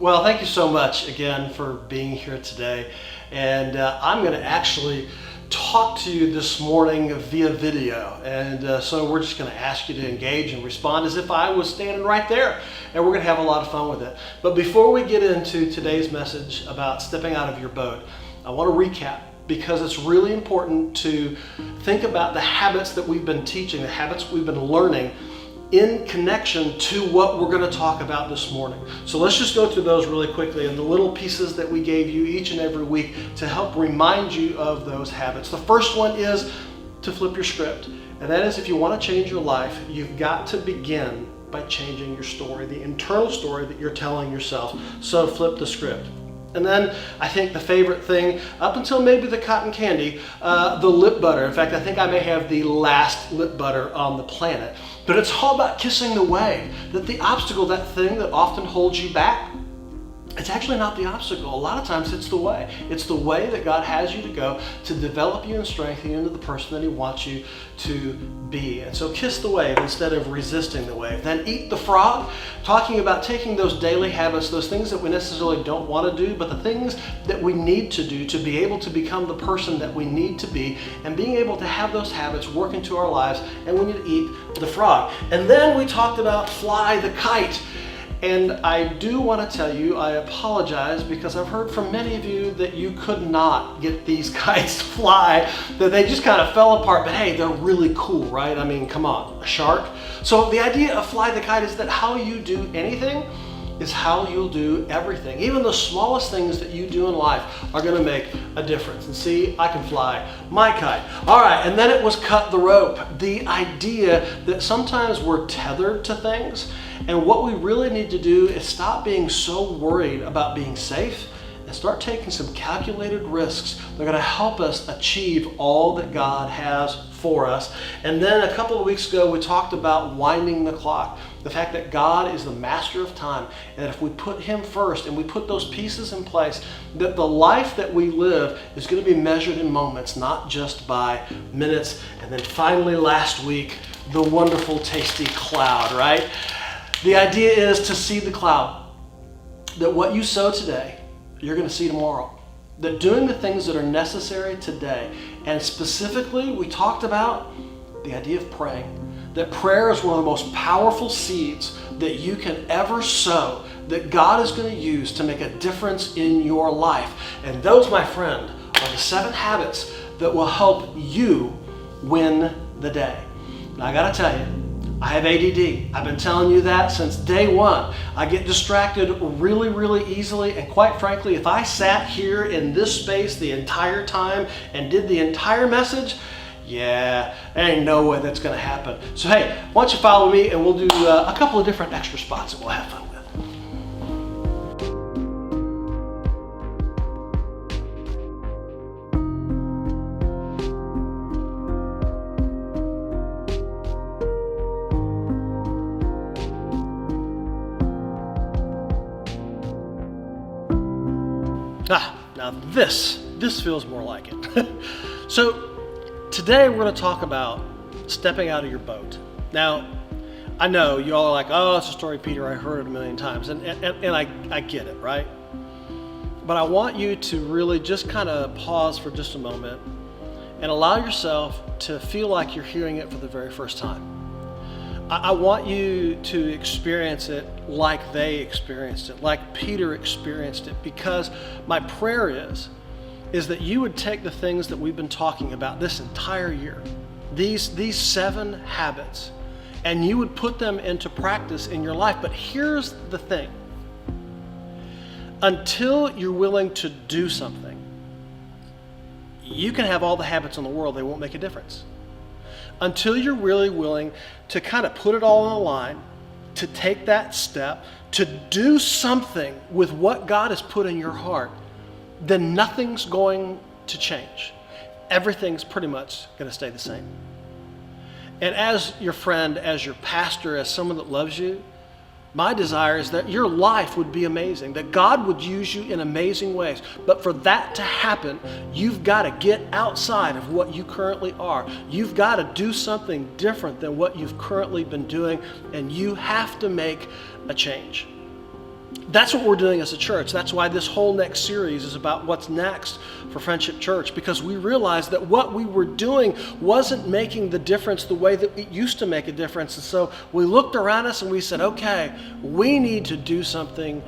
Well, thank you so much again for being here today. And I'm going to actually talk to you this morning via video. And so we're just going to ask you to engage and respond as if I was standing right there. And we're going to have a lot of fun with it. But before we get into today's message about stepping out of your boat, I want to recap, because it's really important to think about the habits that we've been teaching, the habits we've been learning in connection to what we're going to talk about this morning. So let's just go through those really quickly and the little pieces that we gave you each and every week to help remind you of those habits. The first one is to flip your script. And that is, if you want to change your life, you've got to begin by changing your story, the internal story that you're telling yourself. So flip the script. And then I think the favorite thing, up until maybe the cotton candy, the lip butter. In fact, I think I may have the last lip butter on the planet. But it's all about kissing the wave. That the obstacle, that thing that often holds you back, it's actually not the obstacle. A lot of times it's the way. It's the way that God has you to go to develop you and strengthen you into the person that He wants you to be. And so kiss the wave instead of resisting the wave. Then eat the frog, talking about taking those daily habits, those things that we necessarily don't want to do, but the things that we need to do to be able to become the person that we need to be, and being able to have those habits work into our lives. And we need to eat the frog. And then we talked about fly the kite. And I do want to tell you, I apologize, because I've heard from many of you that you could not get these kites to fly, that they just kind of fell apart. But hey, they're really cool, right? I mean, come on, a shark. So the idea of fly the kite is that how you do anything is how you'll do everything. Even the smallest things that you do in life are going to make a difference. And see, I can fly my kite. All right, and then it was cut the rope. The idea that sometimes we're tethered to things, and what we really need to do is stop being so worried about being safe and start taking some calculated risks that are going to help us achieve all that God has for us. And then a couple of weeks ago, we talked about winding the clock. The fact that God is the master of time, and that if we put Him first and we put those pieces in place, that the life that we live is going to be measured in moments, not just by minutes. And then finally last week, the wonderful tasty cloud, right? The idea is to see the cloud, that what you sow today, you're going to see tomorrow. That doing the things that are necessary today, and specifically we talked about the idea of praying. That prayer is one of the most powerful seeds that you can ever sow, that God is going to use to make a difference in your life. And those, my friend, are the 7 habits that will help you win the day. Now I got to tell you, I have ADD. I've been telling you that since day one. I get distracted really, really easily. And quite frankly, if I sat here in this space the entire time and did the entire message, yeah, there ain't no way that's going to happen. So hey, why don't you follow me and we'll do a couple of different extra spots that we'll have fun with. Now this feels more like it. So today we're going to talk about stepping out of your boat. Now, I know you all are like, oh, it's a story, Peter, I heard it a million times. And I get it, right? But I want you to really just kind of pause for just a moment and allow yourself to feel like you're hearing it for the very first time. I want you to experience it like they experienced it, like Peter experienced it, because my prayer is that you would take the things that we've been talking about this entire year, these 7 habits, and you would put them into practice in your life. But here's the thing. Until you're willing to do something, you can have all the habits in the world, they won't make a difference. Until you're really willing to kind of put it all on the line, to take that step, to do something with what God has put in your heart, then nothing's going to change. Everything's pretty much going to stay the same. And as your friend, as your pastor, as someone that loves you, my desire is that your life would be amazing, that God would use you in amazing ways. But for that to happen, you've got to get outside of what you currently are. You've got to do something different than what you've currently been doing, and you have to make a change. That's what we're doing as a church. That's why this whole next series is about what's next for Friendship Church, because we realized that what we were doing wasn't making the difference the way that it used to make a difference. And so we looked around us and we said, okay, we need to do something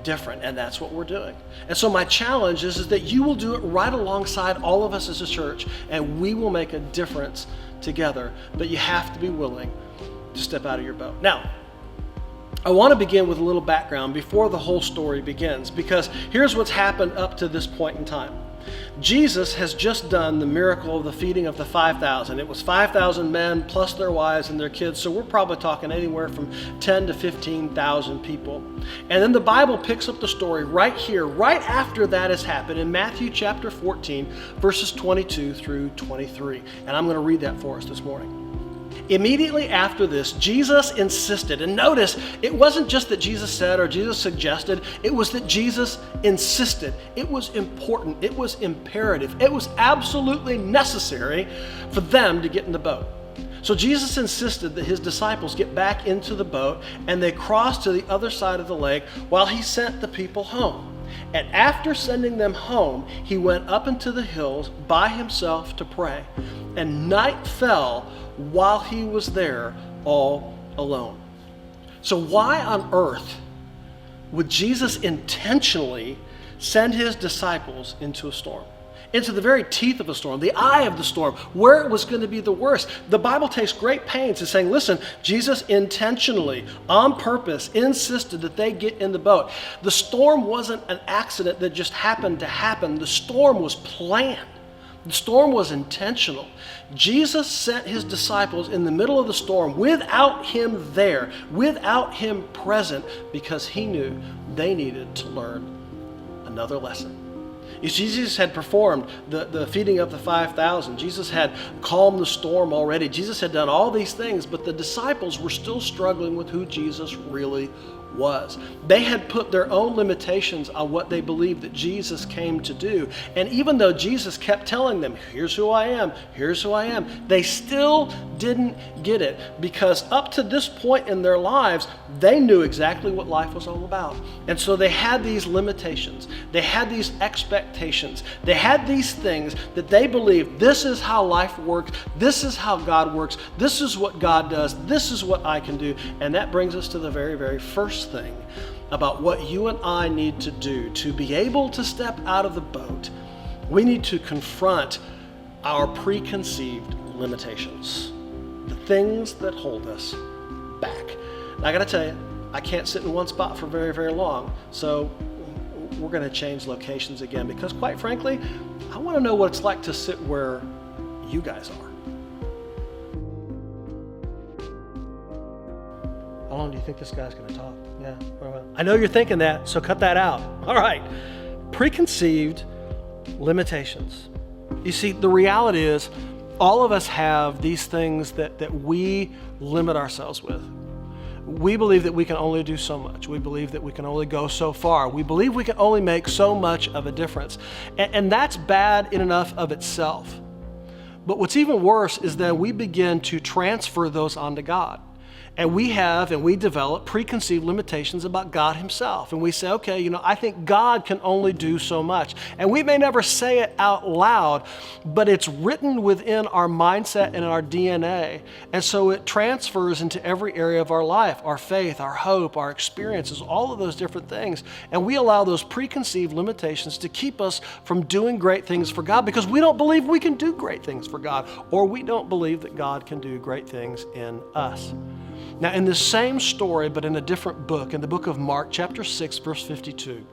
different, and that's what we're doing. And so my challenge is that you will do it right alongside all of us as a church, and we will make a difference together. But you have to be willing to step out of your boat. Now, I want to begin with a little background before the whole story begins, because here's what's happened up to this point in time. Jesus has just done the miracle of the feeding of the 5,000. It was 5,000 men plus their wives and their kids, so we're probably talking anywhere from 10 to 15,000 people. And then the Bible picks up the story right here, right after that has happened, in Matthew chapter 14, verses 22 through 23. And I'm going to read that for us this morning. Immediately after this, Jesus insisted, and notice, it wasn't just that Jesus said or Jesus suggested, it was that Jesus insisted. It was important, it was imperative, it was absolutely necessary for them to get in the boat. So Jesus insisted that his disciples get back into the boat, and they crossed to the other side of the lake while he sent the people home. And after sending them home, he went up into the hills by himself to pray. And night fell while he was there all alone. So why on earth would Jesus intentionally send his disciples into a storm? Into the very teeth of a storm, the eye of the storm, where it was going to be the worst. The Bible takes great pains in saying, listen, Jesus intentionally, on purpose, insisted that they get in the boat. The storm wasn't an accident that just happened to happen. The storm was planned. The storm was intentional. Jesus sent his disciples in the middle of the storm without him there, without him present, because he knew they needed to learn another lesson. Jesus had performed the feeding of the 5,000. Jesus had calmed the storm already. Jesus had done all these things, but the disciples were still struggling with who Jesus really was. They had put their own limitations on what they believed that Jesus came to do. And even though Jesus kept telling them, here's who I am, here's who I am, they still didn't get it, because up to this point in their lives, they knew exactly what life was all about. And so they had these limitations. They had these expectations. They had these things that they believed, this is how life works. This is how God works. This is what God does. This is what I can do. And that brings us to the very, very first thing about what you and I need to do to be able to step out of the boat. We need to confront our preconceived limitations, the things that hold us back. Now, I got to tell you, I can't sit in one spot for very, very long, so we're going to change locations again, because quite frankly, I want to know what it's like to sit where you guys are. How long do you think this guy's going to talk? Yeah, well, I know you're thinking that, so cut that out. All right, preconceived limitations. You see, the reality is all of us have these things that we limit ourselves with. We believe that we can only do so much. We believe that we can only go so far. We believe we can only make so much of a difference. And that's bad in and of itself. But what's even worse is that we begin to transfer those onto God. And we develop preconceived limitations about God himself. And we say, okay, I think God can only do so much. And we may never say it out loud, but it's written within our mindset and our DNA. And so it transfers into every area of our life, our faith, our hope, our experiences, all of those different things. And we allow those preconceived limitations to keep us from doing great things for God, because we don't believe we can do great things for God, or we don't believe that God can do great things in us. Now, in the same story, but in a different book, in the book of Mark, chapter 6, verse 52,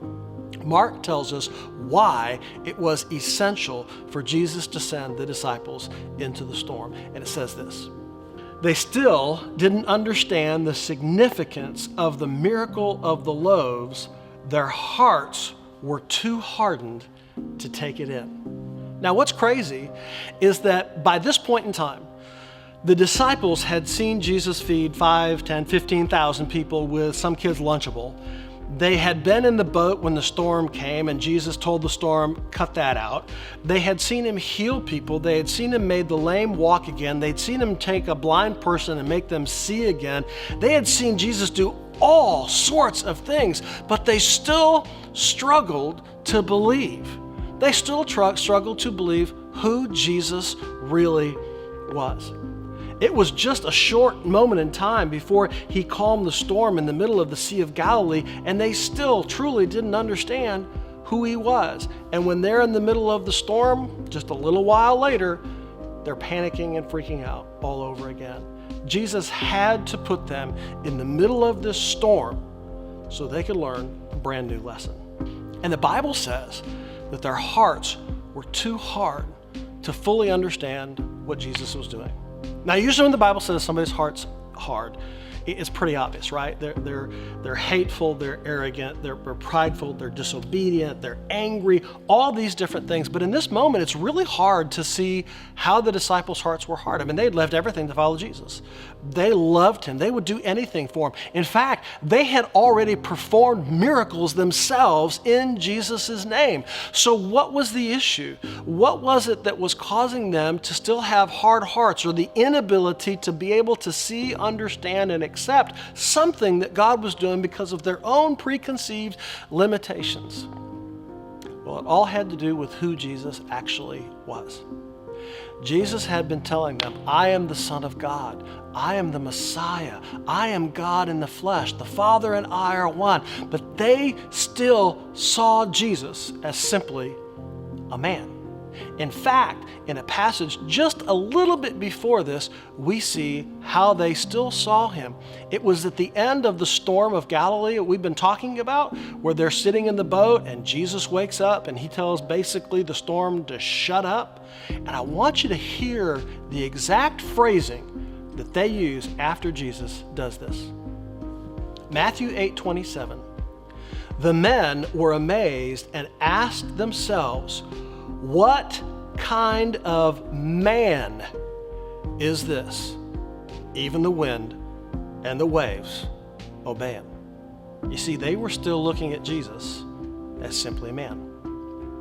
Mark tells us why it was essential for Jesus to send the disciples into the storm. And it says this: they still didn't understand the significance of the miracle of the loaves. Their hearts were too hardened to take it in. Now, what's crazy is that by this point in time, the disciples had seen Jesus feed 5, 10, 15,000 people with some kid's Lunchable. They had been in the boat when the storm came, and Jesus told the storm, cut that out. They had seen him heal people. They had seen him make the lame walk again. They'd seen him take a blind person and make them see again. They had seen Jesus do all sorts of things, but they still struggled to believe. They still struggled to believe who Jesus really was. It was just a short moment in time before he calmed the storm in the middle of the Sea of Galilee, and they still truly didn't understand who he was. And when they're in the middle of the storm, just a little while later, they're panicking and freaking out all over again. Jesus had to put them in the middle of this storm so they could learn a brand new lesson. And the Bible says that their hearts were too hard to fully understand what Jesus was doing. Now, usually when the Bible says somebody's heart's hard, it's pretty obvious, right? They're hateful, they're arrogant, they're prideful, they're disobedient, they're angry, all these different things. But in this moment, it's really hard to see how the disciples' hearts were hard. I mean, they'd left everything to follow Jesus. They loved him. They would do anything for him. In fact, they had already performed miracles themselves in Jesus' name. So what was the issue? What was it that was causing them to still have hard hearts, or the inability to be able to see, understand, and accept something that God was doing because of their own preconceived limitations? Well, it all had to do with who Jesus actually was. Jesus had been telling them, I am the Son of God. I am the Messiah. I am God in the flesh. The Father and I are one. But they still saw Jesus as simply a man. In fact, in a passage just a little bit before this, we see how they still saw him. It was at the end of the storm of Galilee that we've been talking about, where they're sitting in the boat and Jesus wakes up and he tells basically the storm to shut up. And I want you to hear the exact phrasing that they use after Jesus does this. Matthew 8:27. The men were amazed and asked themselves, what kind of man is this? Even the wind and the waves obey him. You see, they were still looking at Jesus as simply a man.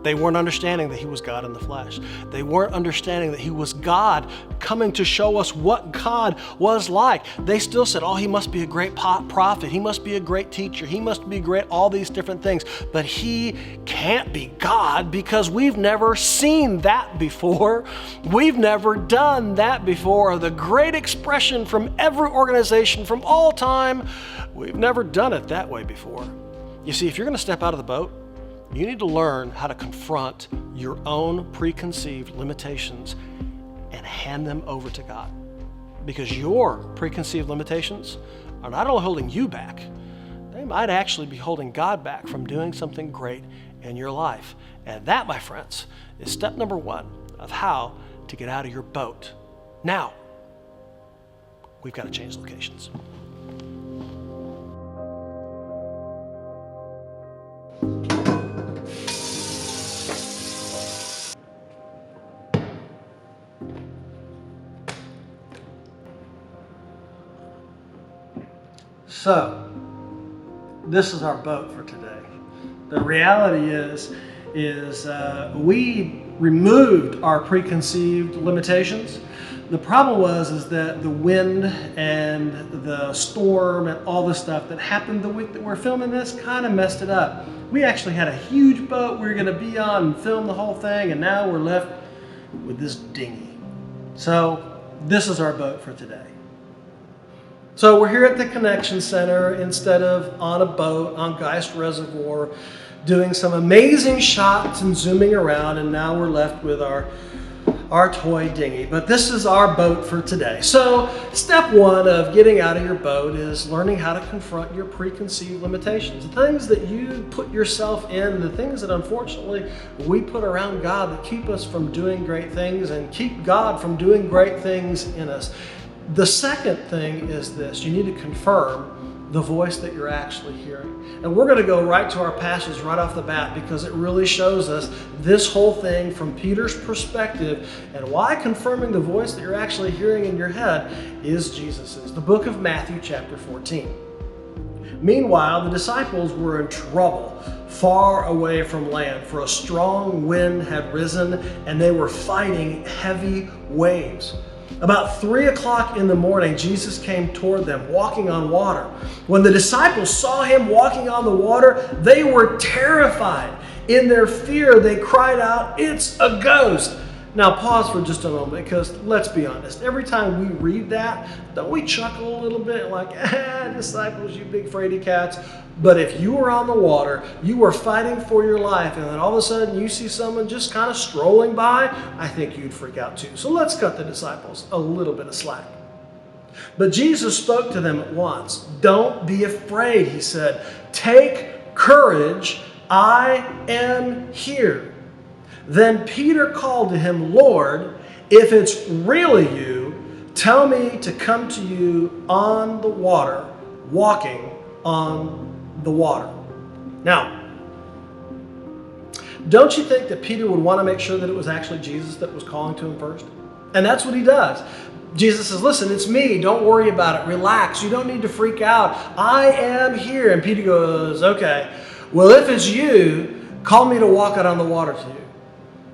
They weren't understanding that he was God in the flesh. They weren't understanding that he was God coming to show us what God was like. They still said, oh, he must be a great prophet. He must be a great teacher. He must be great, all these different things. But he can't be God because we've never seen that before. We've never done that before. The great expression from every organization from all time, we've never done it that way before. You see, if you're going to step out of the boat, you need to learn how to confront your own preconceived limitations and hand them over to God. Because your preconceived limitations are not only holding you back, they might actually be holding God back from doing something great in your life. And that, my friends, is step number one of how to get out of your boat. Now, we've got to change locations. So, this is our boat for today. The reality is we removed our preconceived limitations. The problem is that the wind and the storm and all the stuff that happened the week that we're filming this kind of messed it up. We actually had a huge boat we were going to be on and film the whole thing, and now we're left with this dinghy. So, this is our boat for today. So we're here at the Connection Center instead of on a boat on Geist Reservoir doing some amazing shots and zooming around, and now we're left with our toy dinghy. But this is our boat for today. So step one of getting out of your boat is learning how to confront your preconceived limitations. The things that you put yourself in, the things that unfortunately we put around God that keep us from doing great things and keep God from doing great things in us. The second thing is this: you need to confirm the voice that you're actually hearing. And we're going to go right to our passage right off the bat because it really shows us this whole thing from Peter's perspective and why confirming the voice that you're actually hearing in your head is Jesus's. The book of Matthew chapter 14. Meanwhile, the disciples were in trouble far away from land, for a strong wind had risen and they were fighting heavy waves. About 3 o'clock in the morning, Jesus came toward them, walking on water. When the disciples saw him walking on the water, they were terrified. In their fear, they cried out, "It's a ghost!" Now pause for just a moment, because let's be honest, every time we read that, don't we chuckle a little bit like, disciples, you big fraidy cats? But if you were on the water, you were fighting for your life, and then all of a sudden you see someone just kind of strolling by, I think you'd freak out too. So let's cut the disciples a little bit of slack. But Jesus spoke to them at once. "Don't be afraid," he said. "Take courage, I am here." Then Peter called to him, "Lord, if it's really you, tell me to come to you on the water," walking on the water. Now, don't you think that Peter would want to make sure that it was actually Jesus that was calling to him first? And that's what he does. Jesus says, "Listen, it's me. Don't worry about it. Relax. You don't need to freak out. I am here." And Peter goes, "Okay, well, if it's you, call me to walk out on the water to you."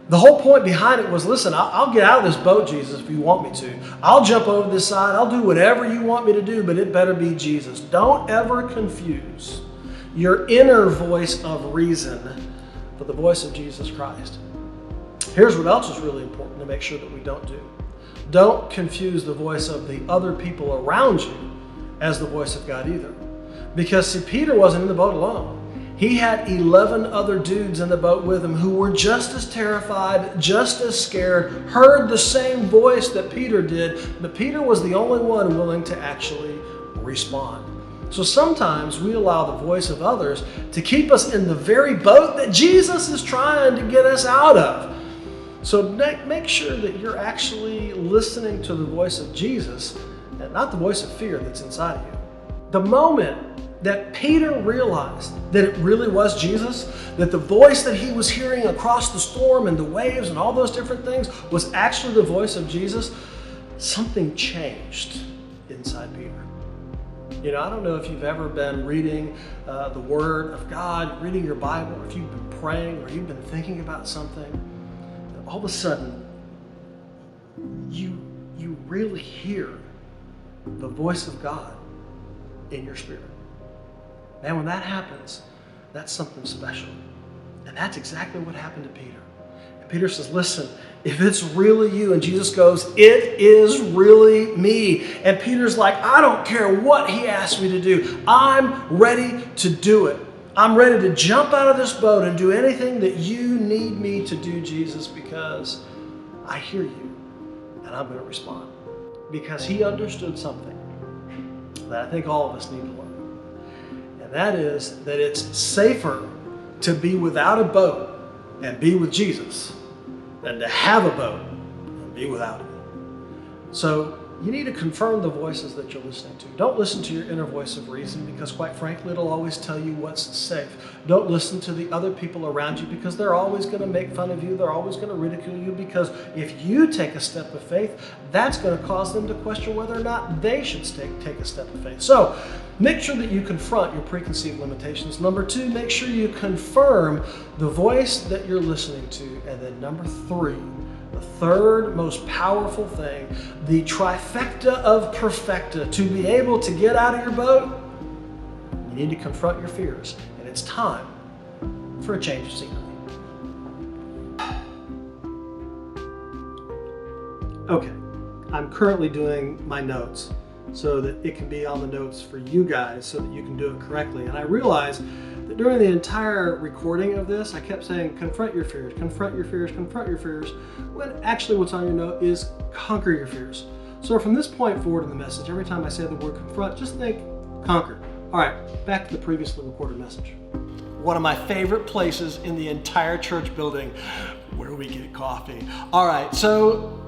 The whole point behind it was, listen, I'll get out of this boat, Jesus, if you want me to. I'll jump over this side. I'll do whatever you want me to do, but it better be Jesus. Don't ever confuse your inner voice of reason for the voice of Jesus Christ. Here's what else is really important to make sure that we don't do. Don't confuse the voice of the other people around you as the voice of God either. Because see, Peter wasn't in the boat alone. He had 11 other dudes in the boat with him who were just as terrified, just as scared, heard the same voice that Peter did, but Peter was the only one willing to actually respond. So sometimes we allow the voice of others to keep us in the very boat that Jesus is trying to get us out of. So make sure that you're actually listening to the voice of Jesus and not the voice of fear that's inside of you. The moment that Peter realized that it really was Jesus, that the voice that he was hearing across the storm and the waves and all those different things was actually the voice of Jesus, something changed inside Peter. You know, I don't know if you've ever been reading the Word of God, reading your Bible, or if you've been praying or you've been thinking about something, and all of a sudden you really hear the voice of God in your spirit. And when that happens, that's something special. And that's exactly what happened to Peter. And Peter says, "Listen, if it's really you," and Jesus goes, "It is really me." And Peter's like, "I don't care what he asked me to do. I'm ready to do it. I'm ready to jump out of this boat and do anything that you need me to do, Jesus, because I hear you and I'm going to respond." Because he understood something that I think all of us need to learn. And that is that it's safer to be without a boat and be with Jesus than to have a boat and be without it. So you need to confirm the voices that you're listening to. Don't listen to your inner voice of reason, because quite frankly, it'll always tell you what's safe. Don't listen to the other people around you, because they're always going to make fun of you. They're always going to ridicule you, because if you take a step of faith, that's going to cause them to question whether or not they should take a step of faith. So make sure that you confront your preconceived limitations. Number 2, make sure you confirm the voice that you're listening to. And then number 3, the third most powerful thing, the trifecta of perfecta, to be able to get out of your boat, you need to confront your fears. And it's time for a change of scenery. Okay, I'm currently doing my notes so that it can be on the notes for you guys so that you can do it correctly. And I realized that during the entire recording of this, I kept saying, confront your fears, confront your fears, confront your fears, when actually what's on your note is conquer your fears. So from this point forward in the message, every time I say the word confront, just think conquer. All right, back to the previously recorded message. One of my favorite places in the entire church building where we get coffee. All right, so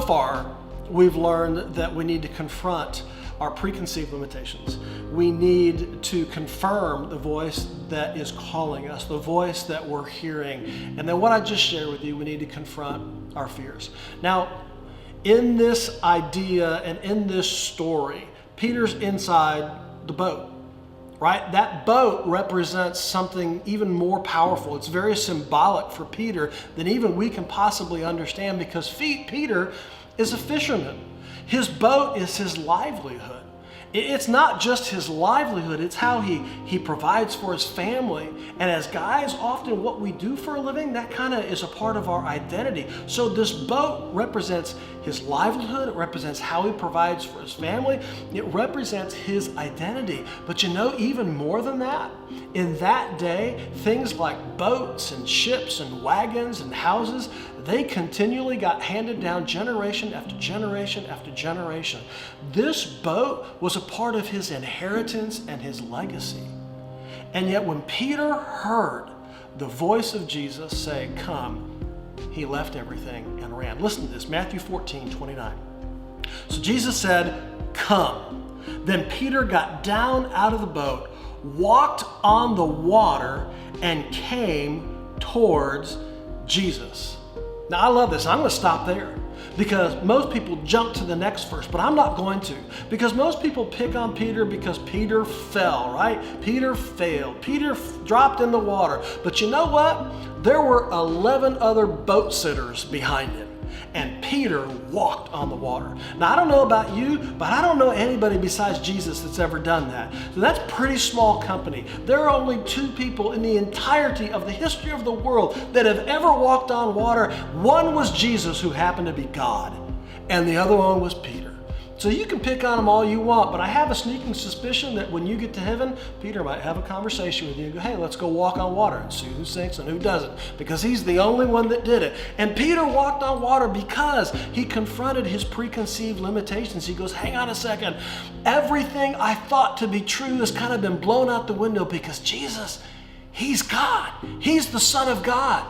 far we've learned that we need to confront our preconceived limitations. We need to confirm the voice that is calling us, the voice that we're hearing. And then what I just shared with you, we need to confront our fears. Now, in this idea and in this story, Peter's inside the boat, right? That boat represents something even more powerful. It's very symbolic for Peter than even we can possibly understand, because Peter is a fisherman. His boat is his livelihood. It's not just his livelihood, it's how he provides for his family. And as guys, often what we do for a living, that kind of is a part of our identity. So this boat represents his livelihood, it represents how he provides for his family, it represents his identity. But you know, even more than that, in that day, things like boats and ships and wagons and houses, they continually got handed down generation after generation after generation. This boat was a part of his inheritance and his legacy. And yet when Peter heard the voice of Jesus say, "Come," he left everything and ran. Listen to this, Matthew 14:29. So Jesus said, "Come." Then Peter got down out of the boat, walked on the water, and came towards Jesus. Now I love this. I'm going to stop there because most people jump to the next verse, but I'm not going to, because most people pick on Peter because Peter fell, right? Peter failed. Peter dropped in the water. But you know what? There were 11 other boat sitters behind him, and Peter walked on the water. Now I don't know about you, but I don't know anybody besides Jesus that's ever done that. So that's pretty small company. There are only 2 people in the entirety of the history of the world that have ever walked on water. One was Jesus, who happened to be God, and the other one was Peter. So you can pick on them all you want, but I have a sneaking suspicion that when you get to heaven, Peter might have a conversation with you and go, "Hey, let's go walk on water and see who sinks and who doesn't," because he's the only one that did it. And Peter walked on water because he confronted his preconceived limitations. He goes, "Hang on a second. Everything I thought to be true has kind of been blown out the window because Jesus, he's God. He's the Son of God."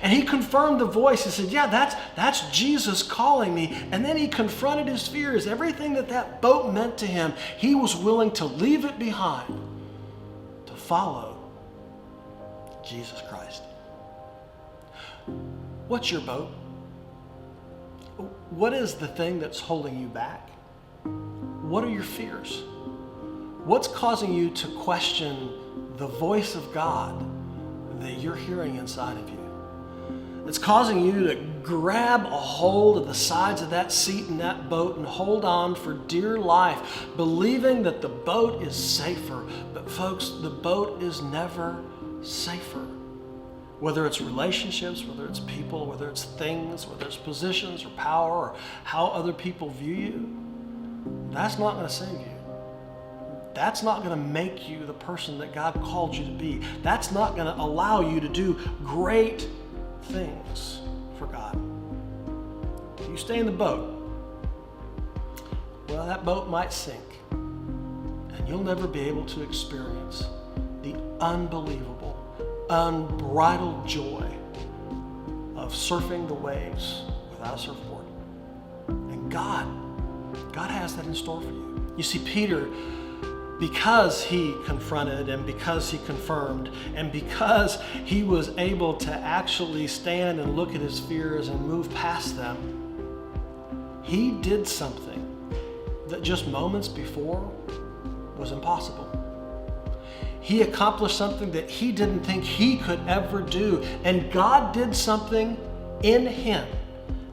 And he confirmed the voice. He said, "Yeah, that's Jesus calling me." And then he confronted his fears. Everything that boat meant to him, he was willing to leave it behind to follow Jesus Christ. What's your boat? What is the thing that's holding you back? What are your fears? What's causing you to question the voice of God that you're hearing inside of you? It's causing you to grab a hold of the sides of that seat in that boat and hold on for dear life, believing that the boat is safer. But folks, the boat is never safer. Whether it's relationships, whether it's people, whether it's things, whether it's positions or power or how other people view you, that's not going to save you. That's not going to make you the person that God called you to be. That's not going to allow you to do great things for God. If you stay in the boat, well, that boat might sink, and you'll never be able to experience the unbelievable, unbridled joy of surfing the waves without a surfboard. And God has that in store for you. You see, Peter, because he confronted and because he confirmed and because he was able to actually stand and look at his fears and move past them, he did something that just moments before was impossible. He accomplished something that he didn't think he could ever do. And God did something in him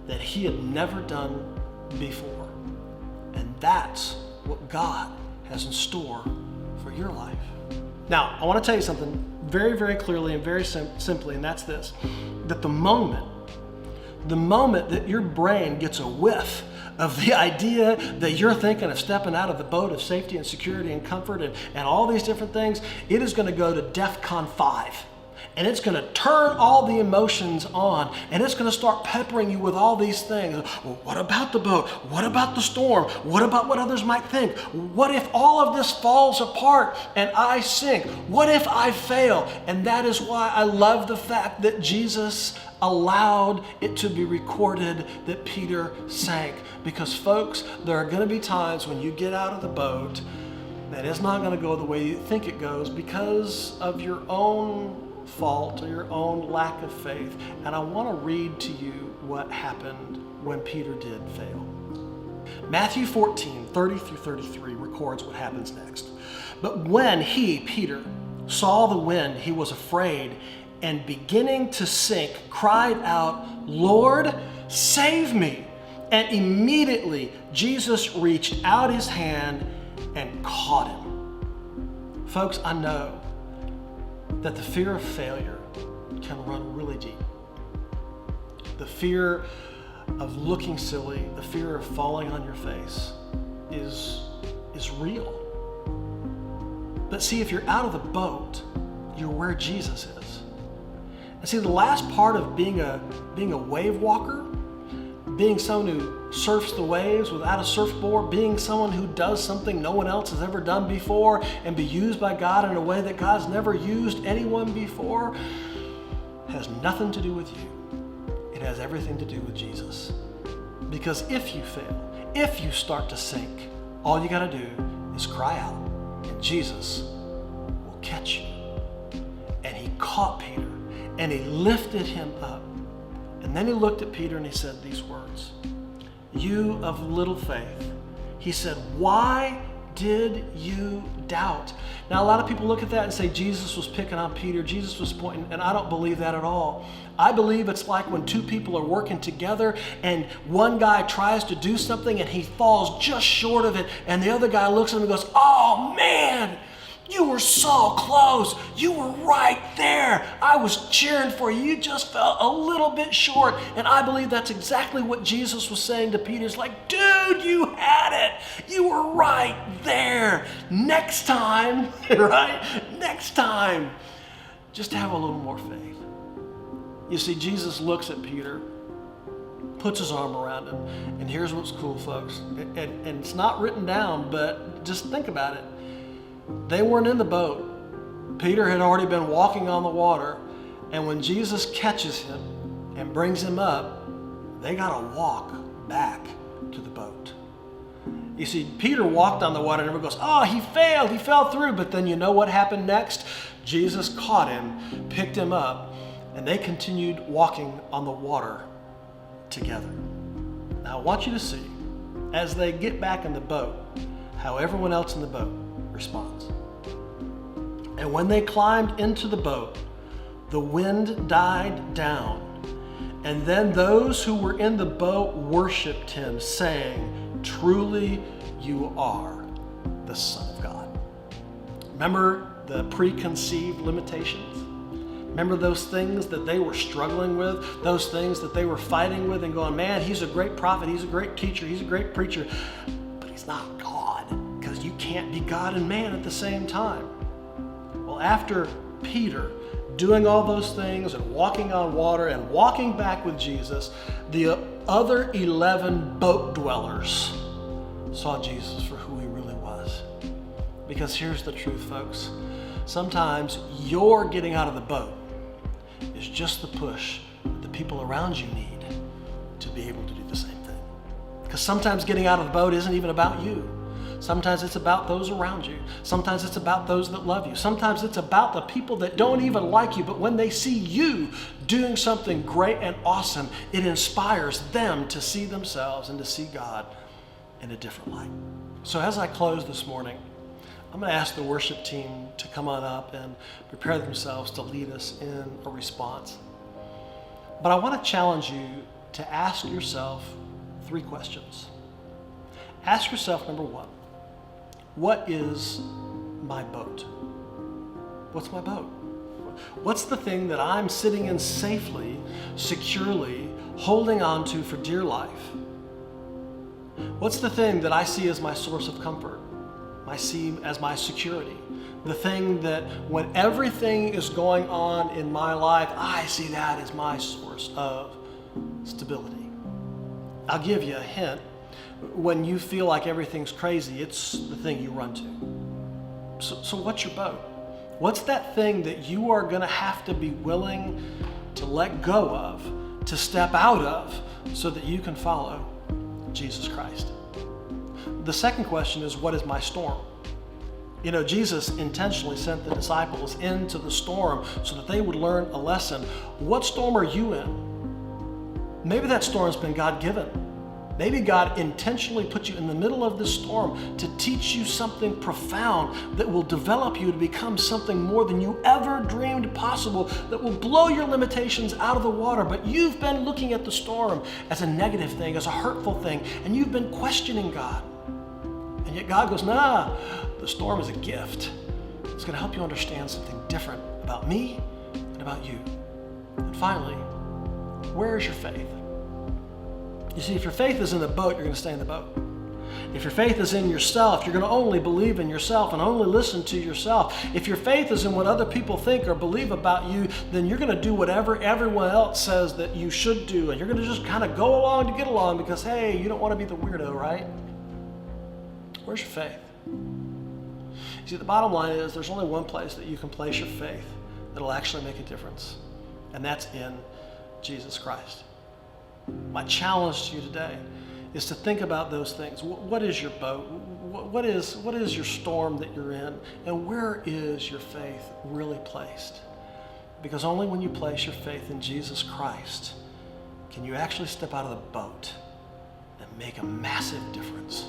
that he had never done before. And that's what God has in store for your life. Now, I want to tell you something very, very clearly and very simply, and that's this, that the moment that your brain gets a whiff of the idea that you're thinking of stepping out of the boat of safety and security and comfort and all these different things, it is going to go to DEFCON 5. And it's going to turn all the emotions on, and it's going to start peppering you with all these things. Well, what about the boat? What about the storm? What about what others might think? What if all of this falls apart and I sink? What if I fail? And that is why I love the fact that Jesus allowed it to be recorded that Peter sank. Because folks, there are going to be times when you get out of the boat that it's not going to go the way you think it goes because of your own fault or your own lack of faith. And I want to read to you what happened when Peter did fail. Matthew 14:30-33 records what happens next. But when he, Peter, saw the wind, he was afraid, and beginning to sink, cried out, "Lord, save me." And immediately Jesus reached out his hand and caught him. Folks, I know that the fear of failure can run really deep. The fear of looking silly, the fear of falling on your face is real. But see, if you're out of the boat, you're where Jesus is. And see, the last part of being a wave walker, being someone who surfs the waves without a surfboard, being someone who does something no one else has ever done before and be used by God in a way that God's never used anyone before, has nothing to do with you. It has everything to do with Jesus. Because if you fail, if you start to sink, all you got to do is cry out, and Jesus will catch you. And he caught Peter, and he lifted him up. And then he looked at Peter and he said these words, "You of little faith." He said, "Why did you doubt?" Now, a lot of people look at that and say Jesus was picking on Peter, Jesus was pointing, and I don't believe that at all. I believe it's like when two people are working together and one guy tries to do something and he falls just short of it, and the other guy looks at him and goes, "Oh man, you were so close. You were right there. I was cheering for you. You just fell a little bit short." And I believe that's exactly what Jesus was saying to Peter. It's like, dude, you had it. You were right there. Next time, right? Next time, just have a little more faith. You see, Jesus looks at Peter, puts his arm around him, and here's what's cool, folks. And it's not written down, but just think about it. They weren't in the boat. Peter had already been walking on the water, and when Jesus catches him and brings him up, they got to walk back to the boat. You see, Peter walked on the water and everyone goes, "Oh, he fell through." But then you know what happened next? Jesus caught him, picked him up, and they continued walking on the water together. Now I want you to see, as they get back in the boat, how everyone else in the boat responds. And when they climbed into the boat, the wind died down, and then those who were in the boat worshiped him, saying, "Truly you are the Son of God." Remember the preconceived limitations? Remember those things that they were struggling with, those things that they were fighting with and going, "Man, he's a great prophet, he's a great teacher, he's a great preacher, but he's not God," because you can't be God and man at the same time. Well, after Peter doing all those things and walking on water and walking back with Jesus, the other 11 boat dwellers saw Jesus for who he really was. Because here's the truth, folks. Sometimes your getting out of the boat is just the push that the people around you need to be able to do the same thing. Because sometimes getting out of the boat isn't even about you. Sometimes it's about those around you. Sometimes it's about those that love you. Sometimes it's about the people that don't even like you, but when they see you doing something great and awesome, it inspires them to see themselves and to see God in a different light. So as I close this morning, I'm going to ask the worship team to come on up and prepare themselves to lead us in a response. But I want to challenge you to ask yourself 3 questions. Ask yourself, number 1, what is my boat? What's my boat? What's the thing that I'm sitting in safely, securely, holding on to for dear life? What's the thing that I see as my source of comfort? I see as my security. The thing that when everything is going on in my life, I see that as my source of stability. I'll give you a hint. When you feel like everything's crazy, it's the thing you run to. So what's your boat? What's that thing that you are going to have to be willing to let go of, to step out of, so that you can follow Jesus Christ? The second question is, what is my storm? You know, Jesus intentionally sent the disciples into the storm so that they would learn a lesson. What storm are you in? Maybe that storm's been God-given. Maybe God intentionally put you in the middle of this storm to teach you something profound that will develop you to become something more than you ever dreamed possible, that will blow your limitations out of the water. But you've been looking at the storm as a negative thing, as a hurtful thing, and you've been questioning God. And yet God goes, nah, the storm is a gift. It's going to help you understand something different about me and about you. And finally, where is your faith? You see, if your faith is in the boat, you're going to stay in the boat. If your faith is in yourself, you're going to only believe in yourself and only listen to yourself. If your faith is in what other people think or believe about you, then you're going to do whatever everyone else says that you should do. And you're going to just kind of go along to get along because, hey, you don't want to be the weirdo, right? Where's your faith? See, the bottom line is there's only one place that you can place your faith that'll actually make a difference, and that's in Jesus Christ. My challenge to you today is to think about those things. What is your boat? What is your storm that you're in? And where is your faith really placed? Because only when you place your faith in Jesus Christ can you actually step out of the boat and make a massive difference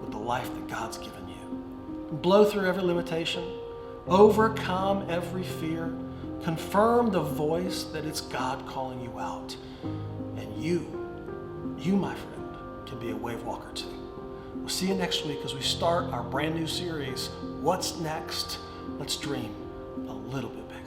with the life that God's given you. Blow through every limitation, overcome every fear, confirm the voice that it's God calling you out. And you, my friend, can be a wave walker too. We'll see you next week as we start our brand new series, What's Next? Let's dream a little bit bigger.